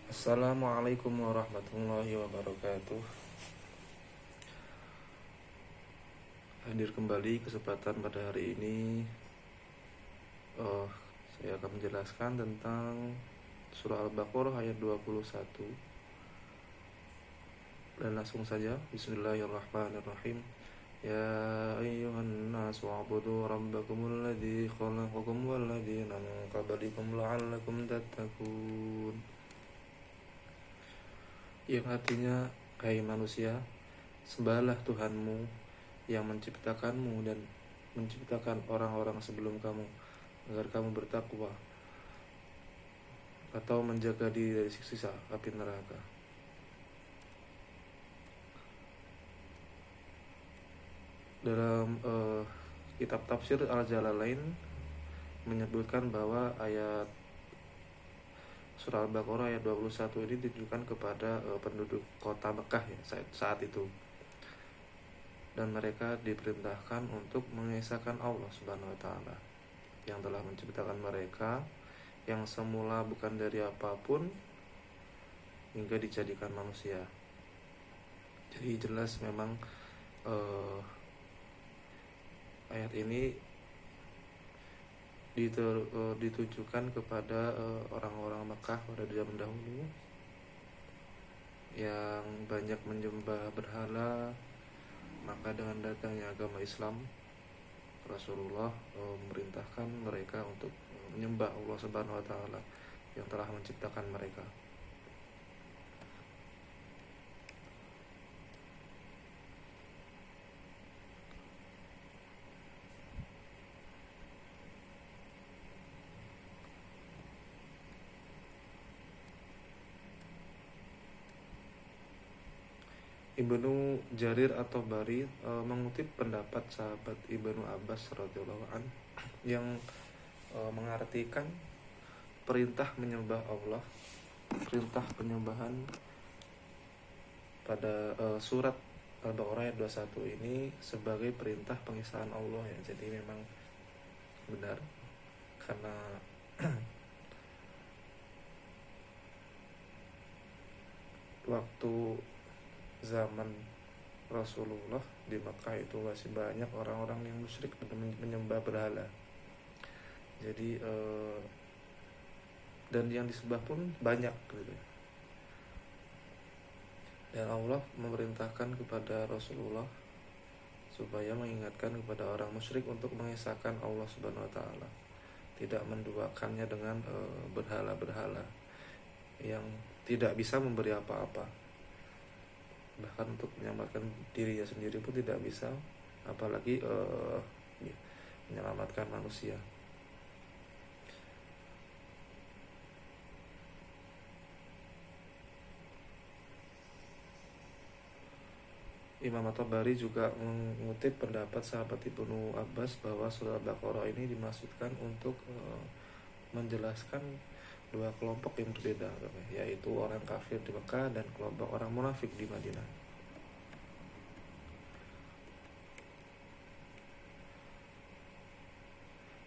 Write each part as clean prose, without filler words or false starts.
Assalamualaikum warahmatullahi wabarakatuh. Hadir kembali kesempatan pada hari ini. Saya akan menjelaskan tentang surah Al-Baqarah ayat 21. Dan langsung saja, bismillahirrahmanirrahim. Ya ayyuhan nasu wa'budu rabbakumul ladzi khalaqakum wal ladzina min qablikum la'allakum tattaqun. Yang artinya, hai manusia, sembahlah Tuhanmu yang menciptakanmu dan menciptakan orang-orang sebelum kamu, agar kamu bertakwa atau menjaga diri dari siksa api neraka. Dalam kitab tafsir Al-Jalalain menyebutkan bahwa ayat surah Al-Baqarah ayat 21 ini ditujukan kepada penduduk kota Mekah ya, saat itu. Dan mereka diperintahkan untuk mengesahkan Allah Subhanahu wa taala yang telah menciptakan mereka yang semula bukan dari apapun hingga dijadikan manusia. Jadi jelas memang ayat ini ditujukan kepada orang-orang Mekah pada zaman dahulu yang banyak menyembah berhala. Maka dengan datangnya agama Islam, Rasulullah memerintahkan mereka untuk menyembah Allah Subhanahu wa taala yang telah menciptakan mereka. Ibnu Jarir atau Bari mengutip pendapat sahabat Ibnu Abbas radhiyallahu an yang mengartikan perintah menyembah Allah, perintah penyembahan pada surat Al-Baqarah ayat 21 ini sebagai perintah pengesahan Allah ya. Jadi memang benar karena waktu zaman Rasulullah di Makkah itu masih banyak orang-orang yang musyrik menyembah berhala. Jadi dan yang disembah pun banyak gitu. Dan Allah memerintahkan kepada Rasulullah supaya mengingatkan kepada orang musyrik untuk mengesahkan Allah Subhanahu wa taala, tidak menduakannya dengan berhala-berhala yang tidak bisa memberi apa-apa. Bahkan untuk menyelamatkan dirinya sendiri pun tidak bisa, apalagi menyelamatkan manusia. Imam At-Tabari juga mengutip pendapat sahabat Ibnu Abbas bahwa surah Al-Baqarah ini dimaksudkan untuk menjelaskan dua kelompok yang berbeda, yaitu orang kafir di Mekah dan kelompok orang munafik di Madinah.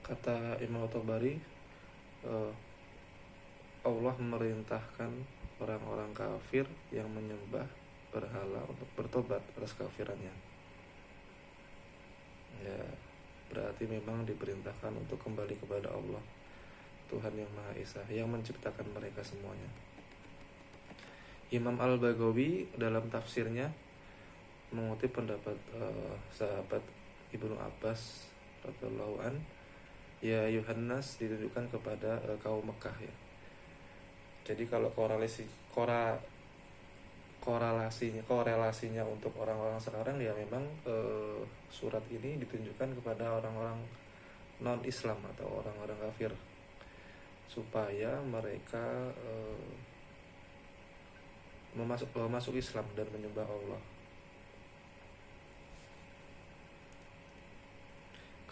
Kata Imam At-Tabari, Allah memerintahkan orang-orang kafir yang menyembah berhala untuk bertobat atas kafirannya. Ya, berarti memang diperintahkan untuk kembali kepada Allah, Tuhan yang Maha Esa, yang menciptakan mereka semuanya. Imam Al-Baghawi dalam tafsirnya mengutip pendapat sahabat Ibnu Abbas radhiyallahu an, ya Yohanes ditujukan kepada kaum Mekah ya. Jadi kalau korelasinya untuk orang-orang sekarang ya memang surat ini ditunjukkan kepada orang-orang non-Islam atau orang-orang kafir, supaya mereka masuk Islam dan menyembah Allah.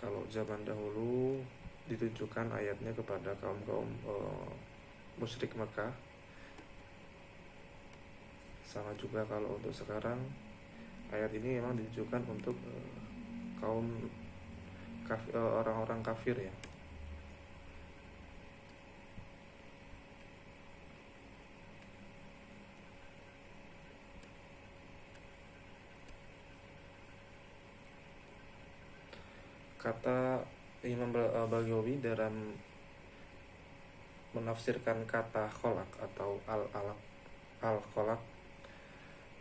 Kalau zaman dahulu ditujukan ayatnya kepada kaum musyrik Mekah. Sama juga kalau untuk sekarang ayat ini memang ditujukan untuk orang-orang kafir ya. Kata Imam Baghawi dalam menafsirkan kata kholak atau al-kholak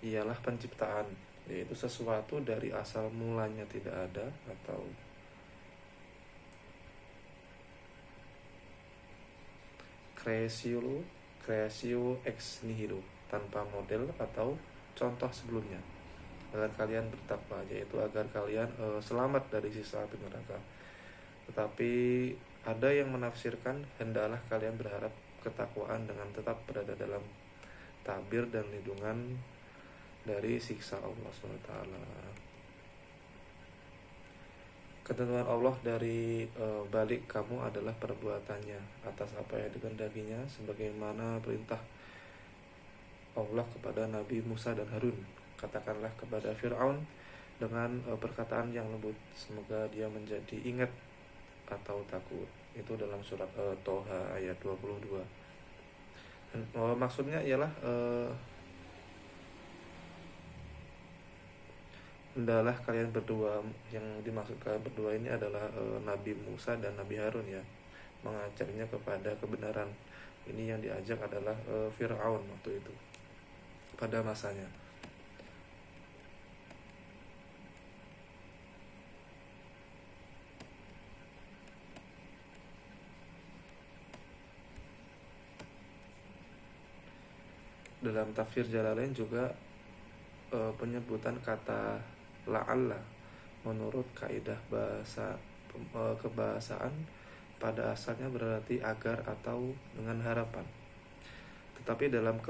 ialah penciptaan, yaitu sesuatu dari asal mulanya tidak ada, atau creatio ex nihilo, tanpa model atau contoh sebelumnya, agar kalian bertakwa, yaitu agar kalian selamat dari siksa api neraka. Tetapi ada yang menafsirkan hendaklah kalian berharap ketakwaan dengan tetap berada dalam tabir dan lindungan dari siksa Allah SWT. Ketentuan Allah dari balik kamu adalah perbuatannya atas apa yang dikehendakinya, sebagaimana perintah Allah kepada Nabi Musa dan Harun. Katakanlah kepada Fir'aun dengan perkataan yang lembut, semoga dia menjadi ingat atau takut. Itu dalam surat Toha ayat 22. Dan, maksudnya ialah hendaklah kalian berdua. Yang dimaksud kalian berdua ini adalah Nabi Musa dan Nabi Harun ya, mengajaknya kepada kebenaran. Ini yang diajak adalah Fir'aun waktu itu pada masanya. Dalam tafsir Jalalain juga penyebutan kata la'alla menurut kaidah kebahasaan pada asalnya berarti agar atau dengan harapan. Tetapi dalam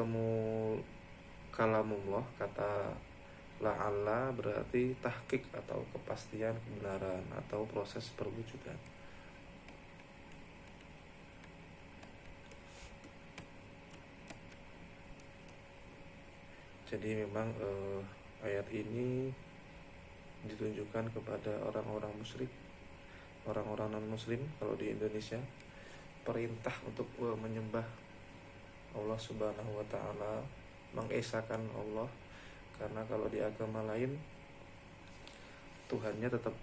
kalamullah kata la'alla berarti tahqiq atau kepastian kebenaran atau proses perwujudan. Jadi memang ayat ini ditunjukkan kepada orang-orang musyrik, orang-orang non-muslim kalau di Indonesia, perintah untuk menyembah Allah Subhanahu wa taala, mengesahkan Allah, karena kalau di agama lain Tuhannya tetap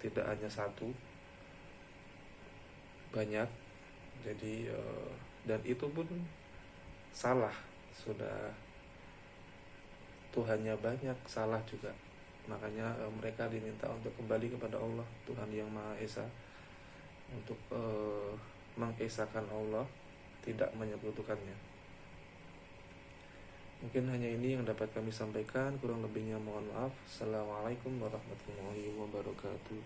tidak hanya satu, banyak. Jadi dan itu pun salah, sudah Tuhannya banyak, salah juga. Makanya mereka diminta untuk kembali kepada Allah, Tuhan yang Maha Esa, untuk mengesahkan Allah, tidak menyekutukannya. Mungkin hanya ini yang dapat kami sampaikan, kurang lebihnya mohon maaf. Assalamualaikum warahmatullahi wabarakatuh.